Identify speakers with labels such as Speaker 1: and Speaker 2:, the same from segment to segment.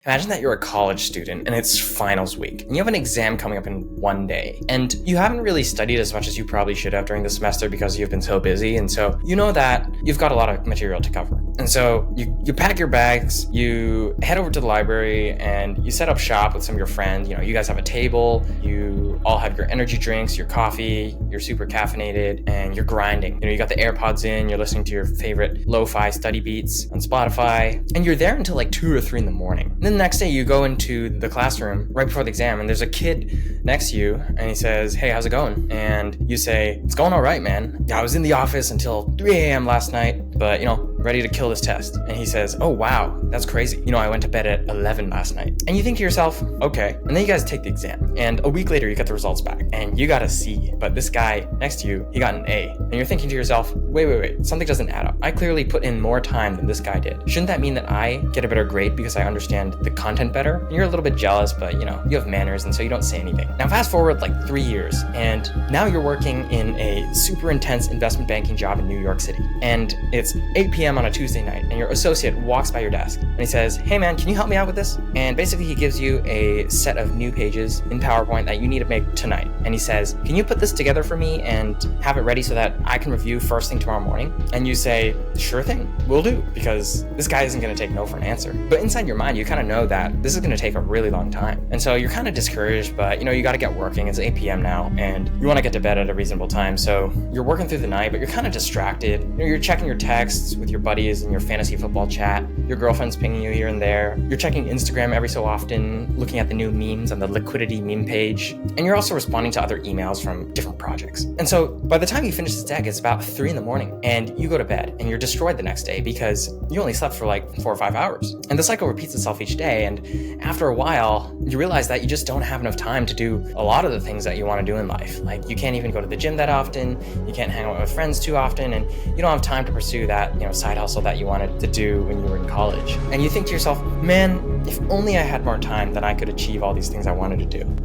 Speaker 1: Imagine that you're a college student and it's finals week and you have an exam coming up in one day and you haven't really studied as much as you probably should have during the semester because you've been so busy, and so you know that you've got a lot of material to cover. And so you pack your bags, you head over to the library and you set up shop with some of your friends. You guys have a table, you all have your energy drinks, your coffee, you're super caffeinated and you're grinding. You got the AirPods in, you're listening to your favorite lo-fi study beats on Spotify, and you're there until like 2 or 3 in the morning. And then the next day you go into the classroom right before the exam and there's a kid next to you and he says, "Hey, how's it going?" And you say, "It's going all right, man. I was in the office until 3 a.m. last night, but ready to kill this test." And he says, "Oh, wow, that's crazy. I went to bed at 11 last night." And you think to yourself, okay. And then you guys take the exam and a week later you get the results back and you got a C, but this guy next to you, he got an A. And you're thinking to yourself, wait, something doesn't add up. I clearly put in more time than this guy did. Shouldn't that mean that I get a better grade because I understand the content better? And you're a little bit jealous, but you have manners and so you don't say anything. Now fast forward like 3 years and now you're working in a super intense investment banking job in New York City. And it's 8 p.m. on a Tuesday night and your associate walks by your desk and he says, "Hey man, can you help me out with this?" And basically he gives you a set of new pages in PowerPoint that you need to make tonight. And he says, "Can you put this together for me and have it ready so that I can review first thing tomorrow morning?" And you say, "Sure thing, will do," because this guy isn't going to take no for an answer. But inside your mind, you kind of know that this is going to take a really long time. And so you're kind of discouraged, but you got to get working. It's 8 p.m. now and you want to get to bed at a reasonable time. So you're working through the night, but you're kind of distracted. You're checking your texts with your buddies in your fantasy football chat. Your girlfriend's pinging you here and there. You're checking Instagram every so often, looking at the new memes on the liquidity meme page. And you're also responding to other emails from different projects. And so by the time you finish this deck, it's about 3 in the morning and you go to bed and you're destroyed the next day because you only slept for like 4 or 5 hours. And the cycle repeats itself each day. And after a while, you realize that you just don't have enough time to do a lot of the things that you want to do in life. Like you can't even go to the gym that often, you can't hang out with friends too often, and you don't have time to pursue that, side hustle that you wanted to do when you were in college. And you think to yourself, man, if only I had more time, then I could achieve all these things I wanted to do.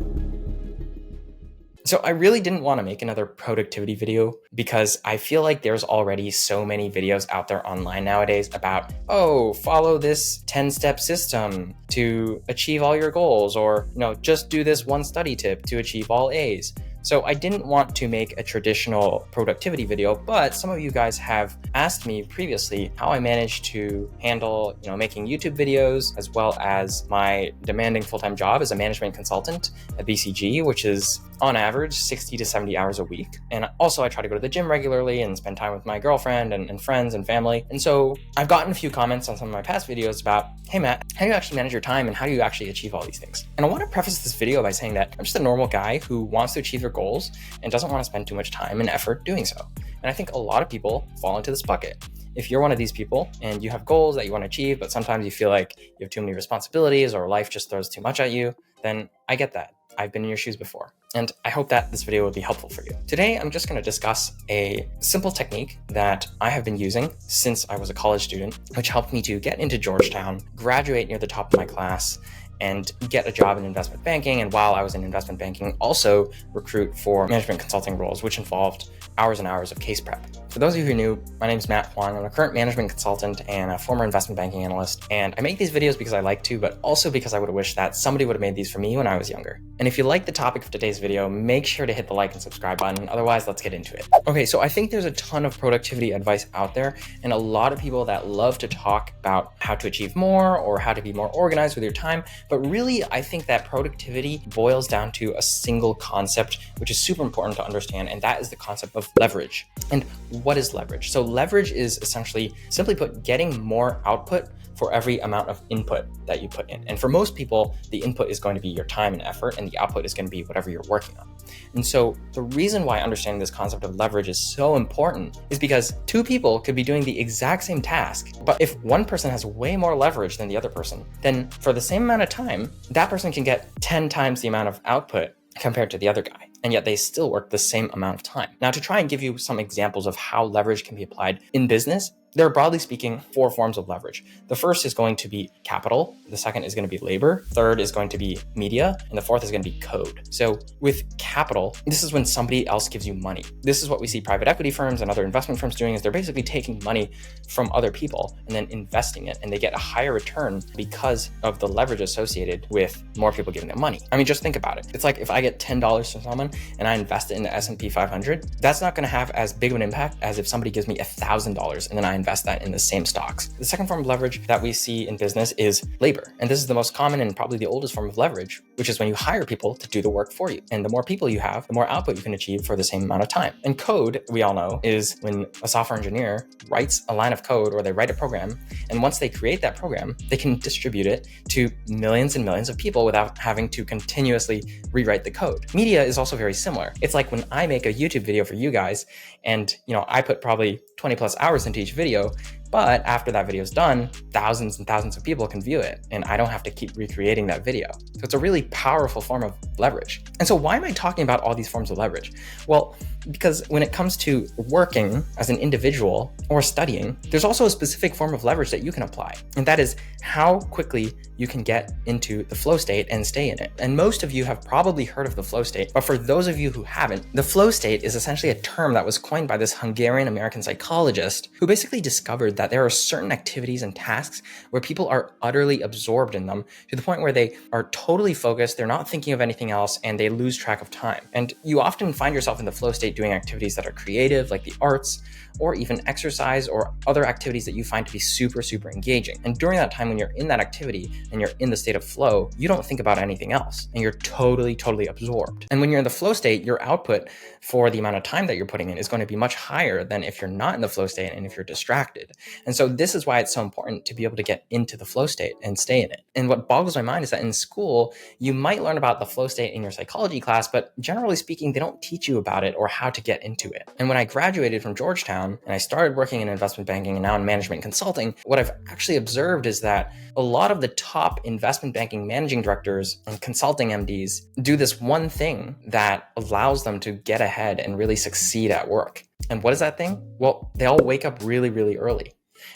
Speaker 1: So I really didn't want to make another productivity video because I feel like there's already so many videos out there online nowadays about, follow this 10-step system to achieve all your goals, or, just do this one study tip to achieve all A's. So I didn't want to make a traditional productivity video, but some of you guys have asked me previously how I managed to handle, making YouTube videos, as well as my demanding full-time job as a management consultant at BCG, which is on average 60 to 70 hours a week. And also I try to go to the gym regularly and spend time with my girlfriend and friends and family. And so I've gotten a few comments on some of my past videos about, "Hey Matt, how do you actually manage your time and how do you actually achieve all these things?" And I want to preface this video by saying that I'm just a normal guy who wants to achieve their goals and doesn't want to spend too much time and effort doing so. And I think a lot of people fall into this bucket. If you're one of these people and you have goals that you want to achieve, but sometimes you feel like you have too many responsibilities or life just throws too much at you, then I get that. I've been in your shoes before. And I hope that this video will be helpful for you. Today, I'm just going to discuss a simple technique that I have been using since I was a college student, which helped me to get into Georgetown, graduate near the top of my class, and get a job in investment banking. And while I was in investment banking, also recruit for management consulting roles, which involved hours and hours of case prep. For those of you who are new, my name is Matt Huang. I'm a current management consultant and a former investment banking analyst. And I make these videos because I like to, but also because I would wish that somebody would have made these for me when I was younger. And if you like the topic of today's video, make sure to hit the like and subscribe button. Otherwise, let's get into it. Okay, so I think there's a ton of productivity advice out there and a lot of people that love to talk about how to achieve more or how to be more organized with your time. But really, I think that productivity boils down to a single concept, which is super important to understand, and that is the concept of leverage. And what is leverage? So leverage is essentially, simply put, getting more output for every amount of input that you put in. And for most people, the input is going to be your time and effort, and the output is going to be whatever you're working on. And so the reason why understanding this concept of leverage is so important is because two people could be doing the exact same task, but if one person has way more leverage than the other person, then for the same amount of time, that person can get 10 times the amount of output compared to the other guy. And yet they still work the same amount of time. Now, to try and give you some examples of how leverage can be applied in business, there are, broadly speaking, 4 forms of leverage. The first is going to be capital. The second is going to be labor. Third is going to be media. And the fourth is going to be code. So with capital, this is when somebody else gives you money. This is what we see private equity firms and other investment firms doing, is they're basically taking money from other people and then investing it, and they get a higher return because of the leverage associated with more people giving them money. I mean, just think about it. It's like if I get $10 from someone and I invest it in the S&P 500, that's not going to have as big of an impact as if somebody gives me $1,000 and then I invest that in the same stocks. The second form of leverage that we see in business is labor. And this is the most common and probably the oldest form of leverage, which is when you hire people to do the work for you. And the more people you have, the more output you can achieve for the same amount of time. And code, we all know, is when a software engineer writes a line of code or they write a program. And once they create that program, they can distribute it to millions and millions of people without having to continuously rewrite the code. Media is also very similar. It's like when I make a YouTube video for you guys, and I put probably 20 plus hours into each video, but after that video is done, thousands and thousands of people can view it, and I don't have to keep recreating that video. So it's a really powerful form of leverage. And so why am I talking about all these forms of leverage? Well, because when it comes to working as an individual or studying, there's also a specific form of leverage that you can apply. And that is how quickly you can get into the flow state and stay in it. And most of you have probably heard of the flow state, but for those of you who haven't, the flow state is essentially a term that was coined by this Hungarian-American psychologist who basically discovered that there are certain activities and tasks where people are utterly absorbed in them to the point where they are totally focused, they're not thinking of anything else, and they lose track of time. And you often find yourself in the flow state doing activities that are creative, like the arts, or even exercise or other activities that you find to be super, super engaging. And during that time when you're in that activity and you're in the state of flow, you don't think about anything else and you're totally, totally absorbed. And when you're in the flow state, your output for the amount of time that you're putting in is going to be much higher than if you're not in the flow state and if you're distracted. And so this is why it's so important to be able to get into the flow state and stay in it. And what boggles my mind is that in school, you might learn about the flow state in your psychology class, but generally speaking, they don't teach you about it or how to get into it. And when I graduated from Georgetown and I started working in investment banking and now in management consulting, what I've actually observed is that a lot of the top investment banking managing directors and consulting MDs do this one thing that allows them to get ahead and really succeed at work. And what is that thing? Well, they all wake up really, really early.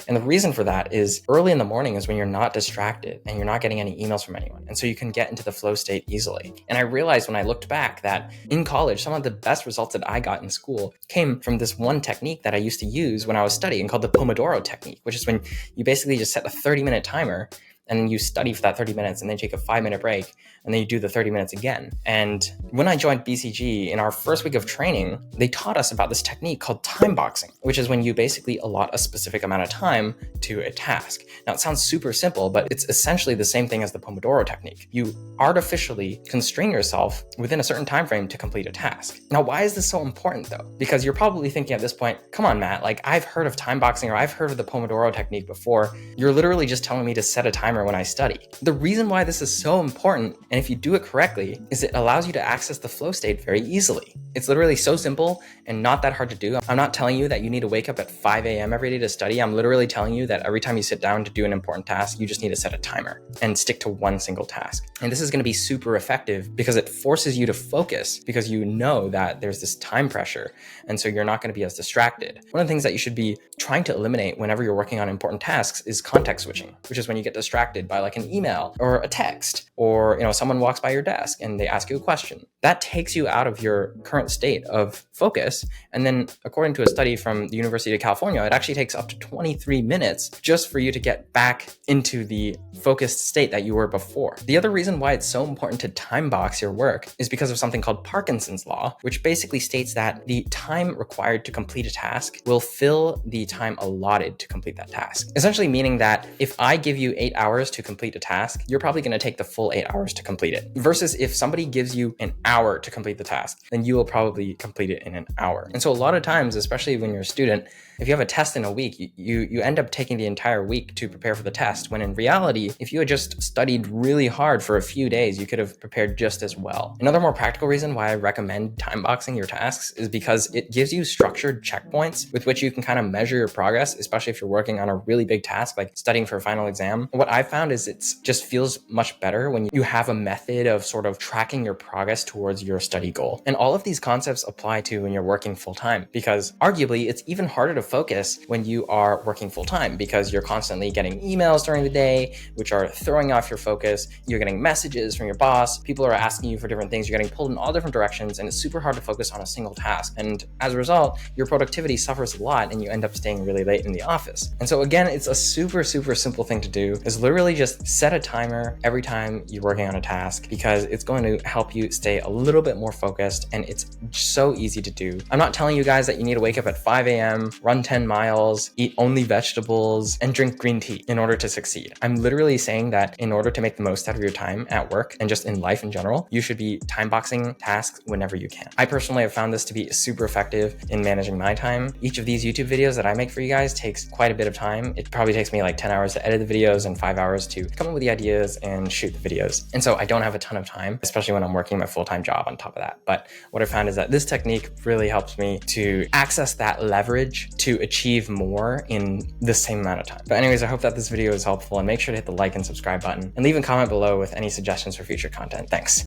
Speaker 1: And the reason for that is early in the morning is when you're not distracted and you're not getting any emails from anyone. And so you can get into the flow state easily. And I realized when I looked back that in college, some of the best results that I got in school came from this one technique that I used to use when I was studying called the Pomodoro technique, which is when you basically just set a 30-minute timer and then you study for that 30 minutes and then take a 5-minute break and then you do the 30 minutes again. And when I joined BCG in our first week of training, they taught us about this technique called time boxing, which is when you basically allot a specific amount of time to a task. Now it sounds super simple, but it's essentially the same thing as the Pomodoro technique. You artificially constrain yourself within a certain time frame to complete a task. Now, why is this so important though? Because you're probably thinking at this point, come on, Matt, like I've heard of time boxing or I've heard of the Pomodoro technique before. You're literally just telling me to set a timer when I study. The reason why this is so important, and if you do it correctly, is it allows you to access the flow state very easily. It's literally so simple and not that hard to do. I'm not telling you that you need to wake up at 5 a.m. every day to study. I'm literally telling you that every time you sit down to do an important task, you just need to set a timer and stick to one single task. And this is going to be super effective because it forces you to focus because you know that there's this time pressure. And so you're not going to be as distracted. One of the things that you should be trying to eliminate whenever you're working on important tasks is context switching, which is when you get distracted by like an email or a text or someone walks by your desk and they ask you a question. That takes you out of your current state of focus. And then according to a study from the University of California, it actually takes up to 23 minutes just for you to get back into the focused state that you were before. The other reason why it's so important to time box your work is because of something called Parkinson's law, which basically states that the time required to complete a task will fill the time allotted to complete that task. Essentially meaning that if I give you 8 hours to complete a task, you're probably going to take the full 8 hours to complete it. Versus if somebody gives you an hour to complete the task, then you will probably complete it in an hour. And so a lot of times, especially when you're a student, if you have a test in a week, you end up taking the entire week to prepare for the test, when in reality, if you had just studied really hard for a few days, you could have prepared just as well. Another more practical reason why I recommend time boxing your tasks is because it gives you structured checkpoints with which you can kind of measure your progress, especially if you're working on a really big task like studying for a final exam. What I've found is it just feels much better when you have a method of sort of tracking your progress towards your study goal. And all of these concepts apply to when you're working full-time, because arguably it's even harder to focus when you are working full-time because you're constantly getting emails during the day, which are throwing off your focus. You're getting messages from your boss. People are asking you for different things. You're getting pulled in all different directions, and it's super hard to focus on a single task. And as a result, your productivity suffers a lot and you end up staying really late in the office. And so again, it's a super simple thing to do, is literally just set a timer every time you're working on a task, because it's going to help you stay a little bit more focused, and it's so easy to do. I'm not telling you guys that you need to wake up at 5 a.m., run 10 miles, eat only vegetables, and drink green tea in order to succeed. I'm literally saying that in order to make the most out of your time at work and just in life in general, you should be time boxing tasks whenever you can. I personally have found this to be super effective in managing my time. Each of these YouTube videos that I make for you guys takes quite a bit of time. It probably takes me like 10 hours to edit the videos and 5 hours to come up with the ideas and shoot the videos. And so I don't have a ton of time, especially when I'm working my full-time job on top of that. But what I found is that this technique really helps me to access that leverage to achieve more in the same amount of time. But anyways, I hope that this video is helpful, and make sure to hit the like and subscribe button and leave a comment below with any suggestions for future content. Thanks.